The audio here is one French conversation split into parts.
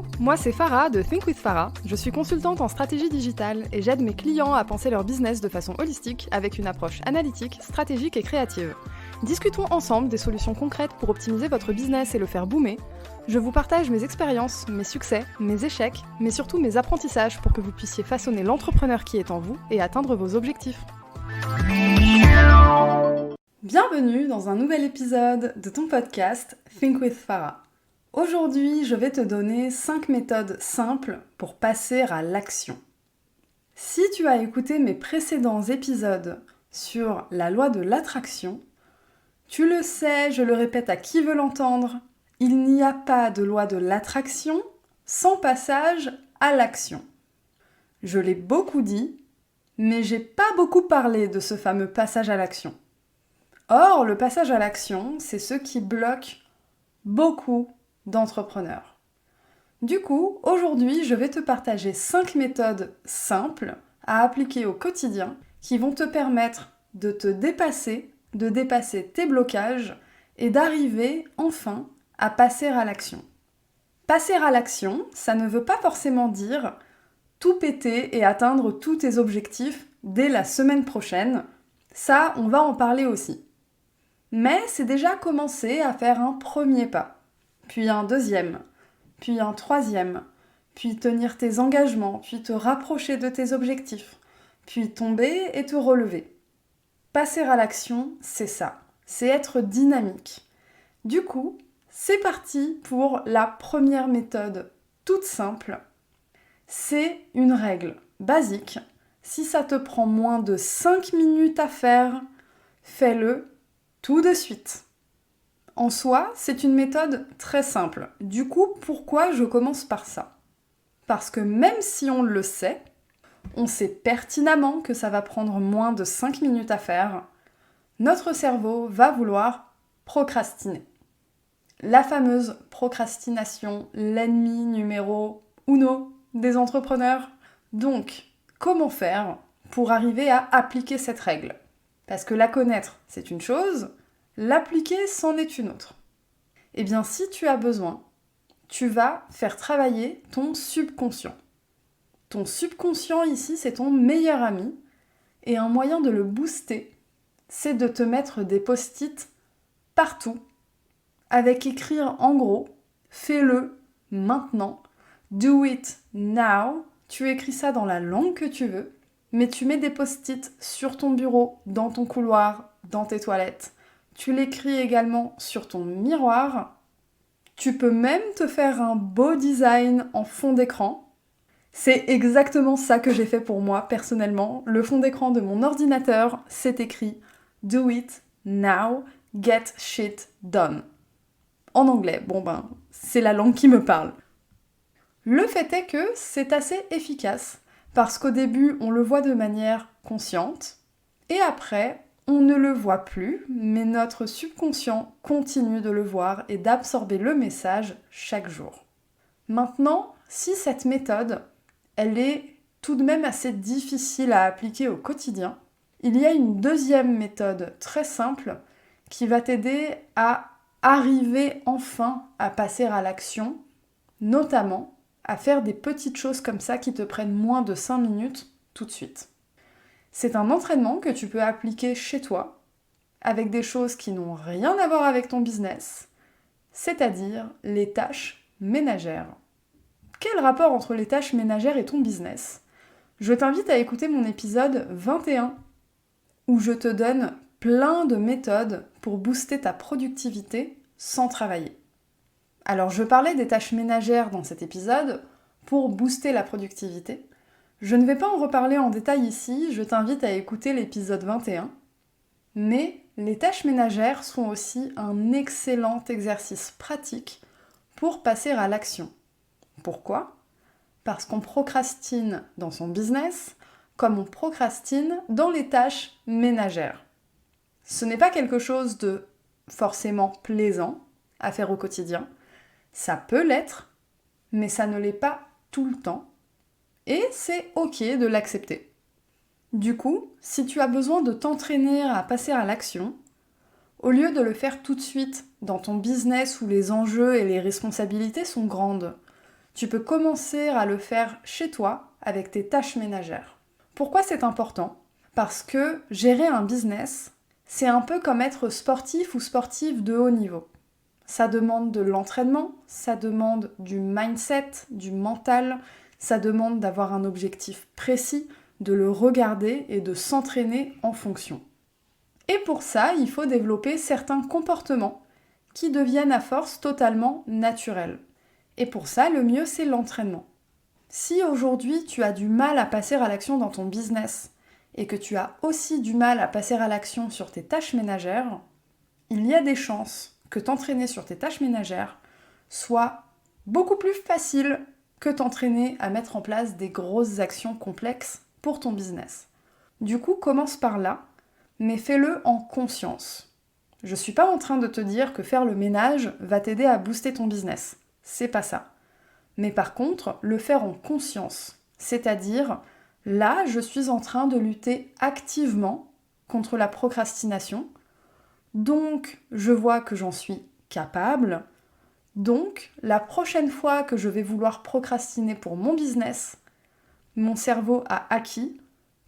Coucou, moi c'est Farah de Think with Farah. Je suis consultante en stratégie digitale et j'aide mes clients à penser leur business de façon holistique avec une approche analytique, stratégique et créative. Discutons ensemble des solutions concrètes pour optimiser votre business et le faire boomer. Je vous partage mes expériences, mes succès, mes échecs, mais surtout mes apprentissages pour que vous puissiez façonner l'entrepreneur qui est en vous et atteindre vos objectifs. Bienvenue dans un nouvel épisode de ton podcast Think with Farah. Aujourd'hui, je vais te donner 5 méthodes simples pour passer à l'action. Si tu as écouté mes précédents épisodes sur la loi de l'attraction, tu le sais, je le répète à qui veut l'entendre, il n'y a pas de loi de l'attraction sans passage à l'action. Je l'ai beaucoup dit, mais j'ai pas beaucoup parlé de ce fameux passage à l'action. Or, le passage à l'action, c'est ce qui bloque beaucoup d'entrepreneurs. Du coup, aujourd'hui, je vais te partager 5 méthodes simples à appliquer au quotidien qui vont te permettre de te dépasser, de dépasser tes blocages et d'arriver enfin à passer à l'action. Passer à l'action, ça ne veut pas forcément dire tout péter et atteindre tous tes objectifs dès la semaine prochaine. Ça, on va en parler aussi. Mais c'est déjà commencer à faire un premier pas, puis un deuxième, puis un troisième, puis tenir tes engagements, puis te rapprocher de tes objectifs, puis tomber et te relever. Passer à l'action, c'est ça, c'est être dynamique. Du coup, c'est parti pour la première méthode toute simple. C'est une règle basique. Si ça te prend moins de 5 minutes à faire, fais-le tout de suite. En soi, c'est une méthode très simple. Du coup, pourquoi je commence par ça ? Parce que même si on le sait, on sait pertinemment que ça va prendre moins de 5 minutes à faire, notre cerveau va vouloir procrastiner. La fameuse procrastination, l'ennemi numéro uno des entrepreneurs. Donc, comment faire pour arriver à appliquer cette règle ? Parce que la connaître, c'est une chose, l'appliquer, c'en est une autre. Eh bien, si tu as besoin, tu vas faire travailler ton subconscient. Ton subconscient, ici, c'est ton meilleur ami. Et un moyen de le booster, c'est de te mettre des post-it partout, avec écrire en gros, fais-le maintenant, do it now. Tu écris ça dans la langue que tu veux, mais tu mets des post-it sur ton bureau, dans ton couloir, dans tes toilettes. Tu l'écris également sur ton miroir. Tu peux même te faire un beau design en fond d'écran. C'est exactement ça que j'ai fait pour moi personnellement. Le fond d'écran de mon ordinateur, c'est écrit « Do it now, get shit done ». En anglais, c'est la langue qui me parle. Le fait est que c'est assez efficace. Parce qu'au début, on le voit de manière consciente, et après, on ne le voit plus, mais notre subconscient continue de le voir et d'absorber le message chaque jour. Maintenant, si cette méthode, elle est tout de même assez difficile à appliquer au quotidien, il y a une deuxième méthode très simple qui va t'aider à arriver enfin à passer à l'action, notamment à faire des petites choses comme ça qui te prennent moins de 5 minutes tout de suite. C'est un entraînement que tu peux appliquer chez toi, avec des choses qui n'ont rien à voir avec ton business, c'est-à-dire les tâches ménagères. Quel rapport entre les tâches ménagères et ton business ? Je t'invite à écouter mon épisode 21, où je te donne plein de méthodes pour booster ta productivité sans travailler. Alors, je parlais des tâches ménagères dans cet épisode pour booster la productivité. Je ne vais pas en reparler en détail ici, je t'invite à écouter l'épisode 21. Mais les tâches ménagères sont aussi un excellent exercice pratique pour passer à l'action. Pourquoi ? Parce qu'on procrastine dans son business comme on procrastine dans les tâches ménagères. Ce n'est pas quelque chose de forcément plaisant à faire au quotidien. Ça peut l'être, mais ça ne l'est pas tout le temps. Et c'est ok de l'accepter. Du coup, si tu as besoin de t'entraîner à passer à l'action, au lieu de le faire tout de suite dans ton business où les enjeux et les responsabilités sont grandes, Tu peux commencer à le faire chez toi avec tes tâches ménagères. Pourquoi c'est important ? Parce que gérer un business, c'est un peu comme être sportif ou sportive de haut niveau. Ça demande de l'entraînement, ça demande du mindset, du mental, ça demande d'avoir un objectif précis, de le regarder et de s'entraîner en fonction. Et pour ça, il faut développer certains comportements qui deviennent à force totalement naturels. Et pour ça, le mieux, c'est l'entraînement. Si aujourd'hui, tu as du mal à passer à l'action dans ton business et que tu as aussi du mal à passer à l'action sur tes tâches ménagères, il y a des chances que t'entraîner sur tes tâches ménagères soit beaucoup plus facile que t'entraîner à mettre en place des grosses actions complexes pour ton business. Du coup, commence par là, mais fais-le en conscience. Je suis pas en train de te dire que faire le ménage va t'aider à booster ton business. C'est pas ça. Mais par contre, le faire en conscience, c'est-à-dire, là, je suis en train de lutter activement contre la procrastination, donc je vois que j'en suis capable, donc la prochaine fois que je vais vouloir procrastiner pour mon business, mon cerveau a acquis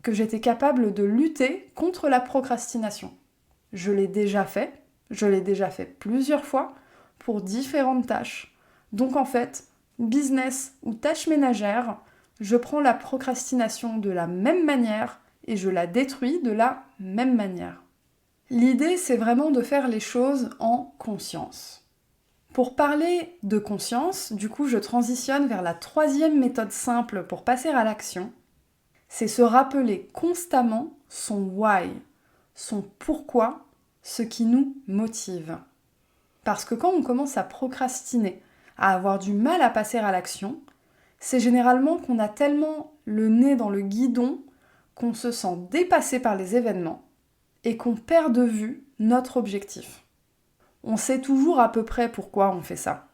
que j'étais capable de lutter contre la procrastination. Je l'ai déjà fait plusieurs fois pour différentes tâches. Donc en fait, business ou tâche ménagère, je prends la procrastination de la même manière et je la détruis de la même manière. L'idée, c'est vraiment de faire les choses en conscience. Pour parler de conscience, du coup, je transitionne vers la troisième méthode simple pour passer à l'action. C'est se rappeler constamment son why, son pourquoi, ce qui nous motive. Parce que quand on commence à procrastiner, à avoir du mal à passer à l'action, c'est généralement qu'on a tellement le nez dans le guidon qu'on se sent dépassé par les événements et qu'on perd de vue notre objectif. On sait toujours à peu près pourquoi on fait ça.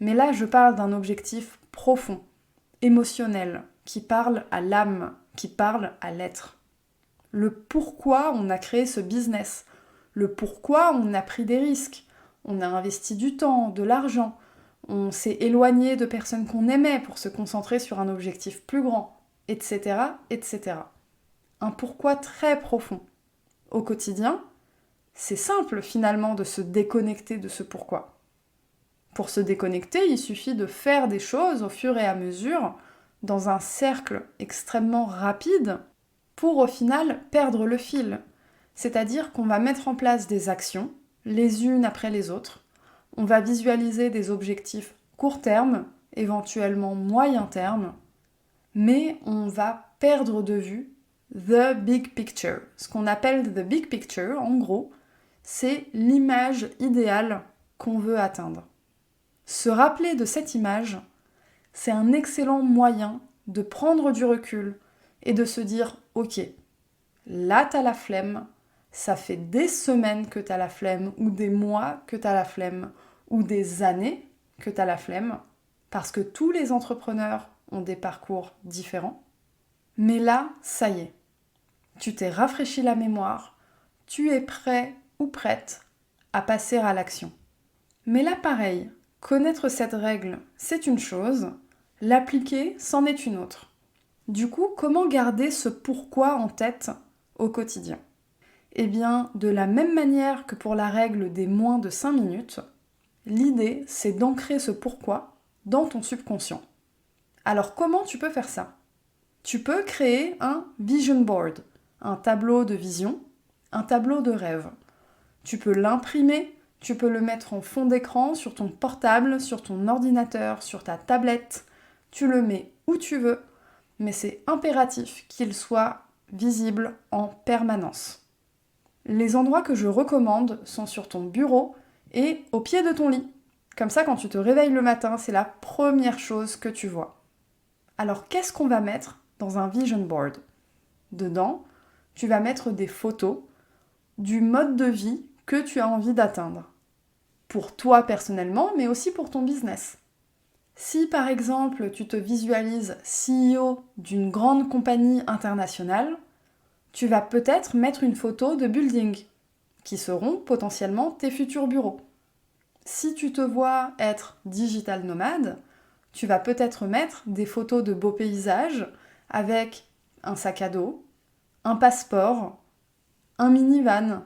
Mais là, je parle d'un objectif profond, émotionnel, qui parle à l'âme, qui parle à l'être. Le pourquoi on a créé ce business, le pourquoi on a pris des risques, on a investi du temps, de l'argent, on s'est éloigné de personnes qu'on aimait pour se concentrer sur un objectif plus grand, etc., etc. Un pourquoi très profond. Au quotidien, c'est simple finalement de se déconnecter de ce pourquoi. Pour se déconnecter, il suffit de faire des choses au fur et à mesure, dans un cercle extrêmement rapide, pour au final perdre le fil. C'est-à-dire qu'on va mettre en place des actions, les unes après les autres, on va visualiser des objectifs court terme, éventuellement moyen terme, mais on va perdre de vue the big picture. Ce qu'on appelle the big picture, en gros, c'est l'image idéale qu'on veut atteindre. Se rappeler de cette image, c'est un excellent moyen de prendre du recul et de se dire « Ok, là t'as la flemme, ça fait des semaines que t'as la flemme, ou des mois que t'as la flemme, ou des années que t'as la flemme, parce que tous les entrepreneurs ont des parcours différents. Mais là, ça y est, tu t'es rafraîchi la mémoire, tu es prêt ou prête à passer à l'action. Mais là, pareil, connaître cette règle, c'est une chose, l'appliquer, c'en est une autre. Du coup, comment garder ce pourquoi en tête au quotidien ? Eh bien, de la même manière que pour la règle des moins de 5 minutes, l'idée, c'est d'ancrer ce pourquoi dans ton subconscient. Alors, comment tu peux faire ça ? Tu peux créer un vision board, un tableau de vision, un tableau de rêve. Tu peux l'imprimer, tu peux le mettre en fond d'écran sur ton portable, sur ton ordinateur, sur ta tablette. Tu le mets où tu veux, mais c'est impératif qu'il soit visible en permanence. Les endroits que je recommande sont sur ton bureau et au pied de ton lit. Comme ça, quand tu te réveilles le matin, c'est la première chose que tu vois. Alors, qu'est-ce qu'on va mettre dans un vision board ? Dedans, tu vas mettre des photos du mode de vie que tu as envie d'atteindre. Pour toi personnellement, mais aussi pour ton business. Si par exemple, tu te visualises CEO d'une grande compagnie internationale, tu vas peut-être mettre une photo de building, qui seront potentiellement tes futurs bureaux. Si tu te vois être digital nomade, Tu vas peut-être mettre des photos de beaux paysages avec un sac à dos, un passeport, un minivan,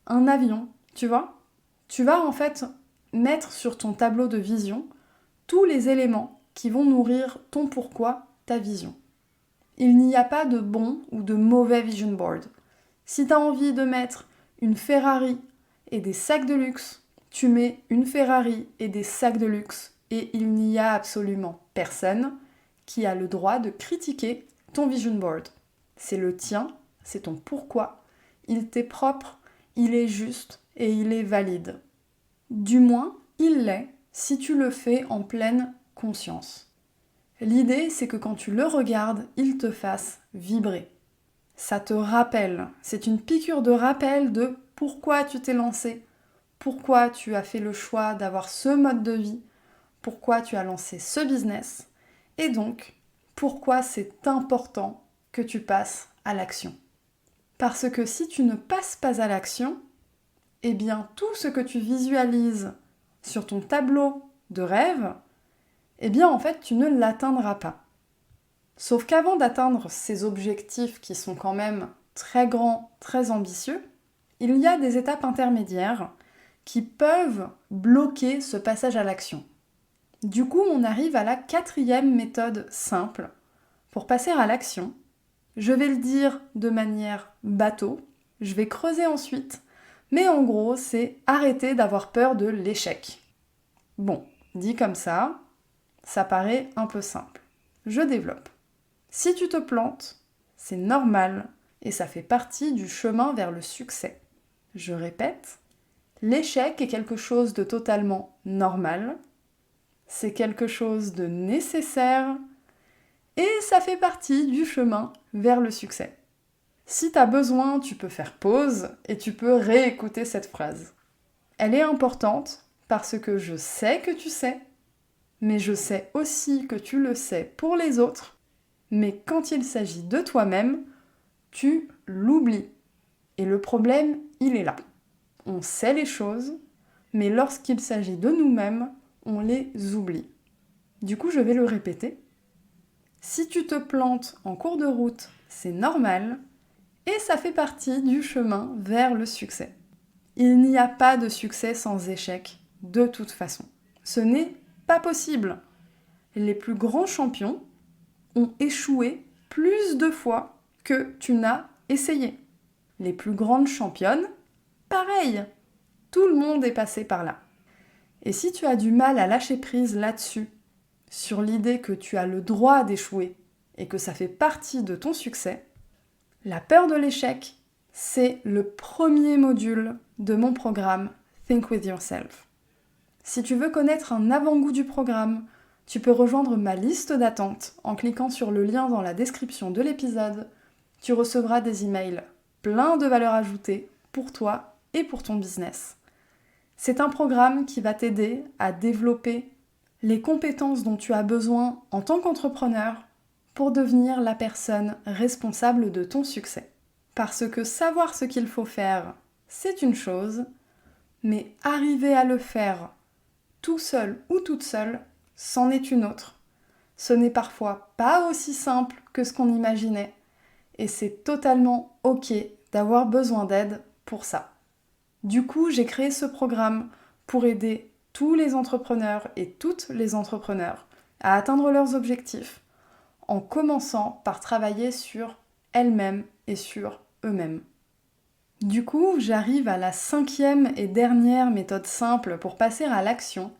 un avion, tu vois? Tu vas en fait mettre sur ton tableau de vision tous les éléments qui vont nourrir ton pourquoi, ta vision. Il n'y a pas de bon ou de mauvais vision board. Si tu as envie de mettre une Ferrari et des sacs de luxe, tu mets une Ferrari et des sacs de luxe et il n'y a absolument personne qui a le droit de critiquer ton vision board. C'est le tien, c'est ton pourquoi, il t'est propre, il est juste et il est valide. Du moins, il l'est si tu le fais en pleine conscience. L'idée, c'est que quand tu le regardes, il te fasse vibrer. Ça te rappelle, c'est une piqûre de rappel de pourquoi tu t'es lancé, pourquoi tu as fait le choix d'avoir ce mode de vie, pourquoi tu as lancé ce business, et donc pourquoi c'est important que tu passes à l'action. Parce que si tu ne passes pas à l'action, eh bien tout ce que tu visualises sur ton tableau de rêve, eh bien en fait tu ne l'atteindras pas. Sauf qu'avant d'atteindre ces objectifs qui sont quand même très grands, très ambitieux, il y a des étapes intermédiaires qui peuvent bloquer ce passage à l'action. Du coup, on arrive à la 4e méthode simple pour passer à l'action. Je vais le dire de manière bateau, je vais creuser ensuite, mais en gros, c'est arrêter d'avoir peur de l'échec. Bon, dit comme ça paraît un peu simple. Je développe. Si tu te plantes, c'est normal et ça fait partie du chemin vers le succès. Je répète, l'échec est quelque chose de totalement normal, c'est quelque chose de nécessaire et ça fait partie du chemin vers le succès. Si tu as besoin, tu peux faire pause et tu peux réécouter cette phrase. Elle est importante parce que je sais que tu sais, mais je sais aussi que tu le sais pour les autres. Mais quand il s'agit de toi-même, tu l'oublies. Et le problème, il est là. On sait les choses, mais lorsqu'il s'agit de nous-mêmes, on les oublie. Du coup, je vais le répéter. Si tu te plantes en cours de route, c'est normal, et ça fait partie du chemin vers le succès. Il n'y a pas de succès sans échec, de toute façon. Ce n'est pas possible. Les plus grands champions ont échoué plus de fois que tu n'as essayé. Les plus grandes championnes, pareil. Tout le monde est passé par là. Et si tu as du mal à lâcher prise là-dessus, sur l'idée que tu as le droit d'échouer et que ça fait partie de ton succès, la peur de l'échec, c'est le premier module de mon programme Think with Yourself. Si tu veux connaître un avant-goût du programme, tu peux rejoindre ma liste d'attente en cliquant sur le lien dans la description de l'épisode. Tu recevras des emails pleins de valeur ajoutée pour toi et pour ton business. C'est un programme qui va t'aider à développer les compétences dont tu as besoin en tant qu'entrepreneur pour devenir la personne responsable de ton succès. Parce que savoir ce qu'il faut faire, c'est une chose, mais arriver à le faire tout seul ou toute seule, c'en est une autre. Ce n'est parfois pas aussi simple que ce qu'on imaginait, et c'est totalement ok d'avoir besoin d'aide pour ça. Du coup, j'ai créé ce programme pour aider tous les entrepreneurs et toutes les entrepreneurs à atteindre leurs objectifs en commençant par travailler sur elles-mêmes et sur eux-mêmes. Du coup, j'arrive à la 5e et dernière méthode simple pour passer à l'action,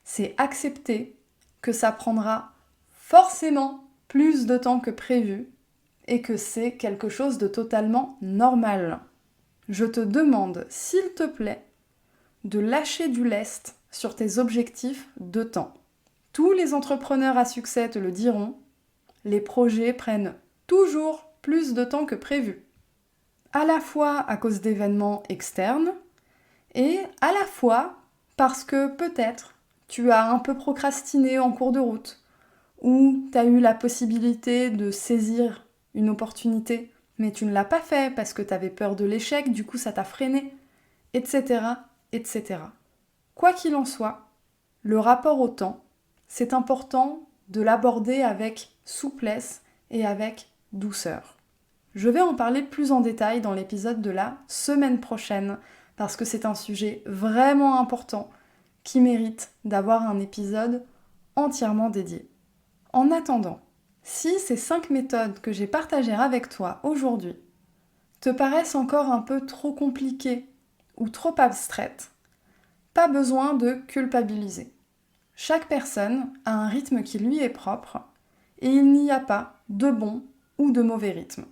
c'est accepter que ça prendra forcément plus de temps que prévu et que c'est quelque chose de totalement normal. Je te demande, s'il te plaît, de lâcher du lest sur tes objectifs de temps. Tous les entrepreneurs à succès te le diront, les projets prennent toujours plus de temps que prévu. À la fois à cause d'événements externes et à la fois parce que peut-être tu as un peu procrastiné en cours de route ou tu as eu la possibilité de saisir une opportunité mais tu ne l'as pas fait parce que tu avais peur de l'échec, du coup ça t'a freiné, etc., etc. Quoi qu'il en soit, le rapport au temps, c'est important de l'aborder avec souplesse et avec douceur. Je vais en parler plus en détail dans l'épisode de la semaine prochaine, parce que c'est un sujet vraiment important qui mérite d'avoir un épisode entièrement dédié. En attendant, si ces 5 méthodes que j'ai partagées avec toi aujourd'hui te paraissent encore un peu trop compliquées ou trop abstraites, pas besoin de culpabiliser. Chaque personne a un rythme qui lui est propre et il n'y a pas de bon ou de mauvais rythme.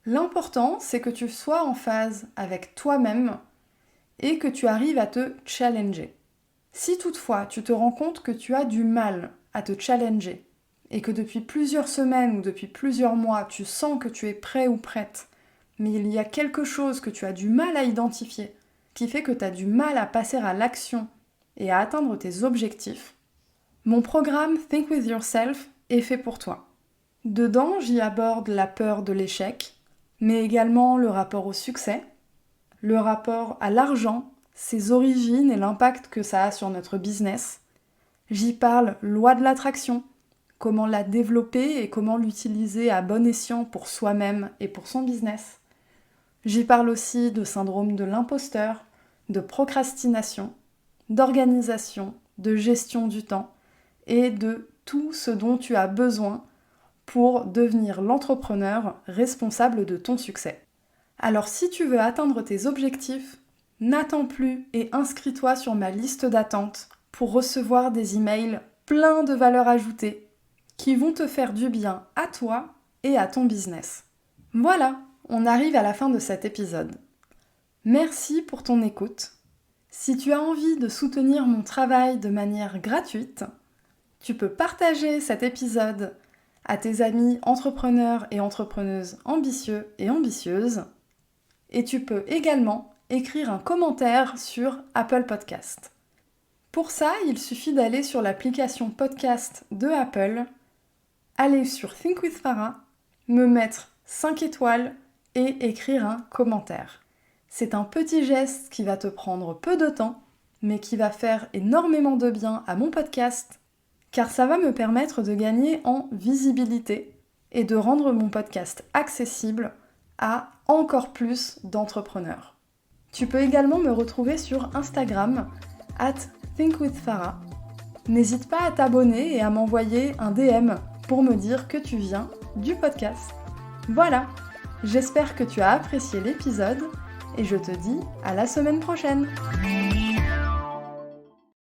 L'important, c'est que tu sois en phase avec toi-même et que tu arrives à te challenger. Si toutefois tu te rends compte que tu as du mal à te challenger et que depuis plusieurs semaines ou depuis plusieurs mois tu sens que tu es prêt ou prête, mais il y a quelque chose que tu as du mal à identifier, qui fait que tu as du mal à passer à l'action et à atteindre tes objectifs, mon programme Think With Yourself est fait pour toi. Dedans, j'y aborde la peur de l'échec, mais également le rapport au succès, le rapport à l'argent, ses origines et l'impact que ça a sur notre business. J'y parle loi de l'attraction, comment la développer et comment l'utiliser à bon escient pour soi-même et pour son business. J'y parle aussi de syndrome de l'imposteur, de procrastination, d'organisation, de gestion du temps et de tout ce dont tu as besoin pour devenir l'entrepreneur responsable de ton succès. Alors si tu veux atteindre tes objectifs, n'attends plus et inscris-toi sur ma liste d'attente pour recevoir des emails pleins de valeur ajoutée qui vont te faire du bien à toi et à ton business. Voilà, on arrive à la fin de cet épisode. Merci pour ton écoute. Si tu as envie de soutenir mon travail de manière gratuite, tu peux partager cet épisode à tes amis entrepreneurs et entrepreneuses ambitieux et ambitieuses. Et tu peux également écrire un commentaire sur Apple Podcast. Pour ça, il suffit d'aller sur l'application podcast de Apple, aller sur Think with Farah, me mettre 5 étoiles et écrire un commentaire. C'est un petit geste qui va te prendre peu de temps, mais qui va faire énormément de bien à mon podcast, car ça va me permettre de gagner en visibilité et de rendre mon podcast accessible à encore plus d'entrepreneurs. Tu peux également me retrouver sur Instagram @thinkwithfarah. N'hésite pas à t'abonner et à m'envoyer un DM pour me dire que tu viens du podcast. Voilà, j'espère que tu as apprécié l'épisode et je te dis à la semaine prochaine.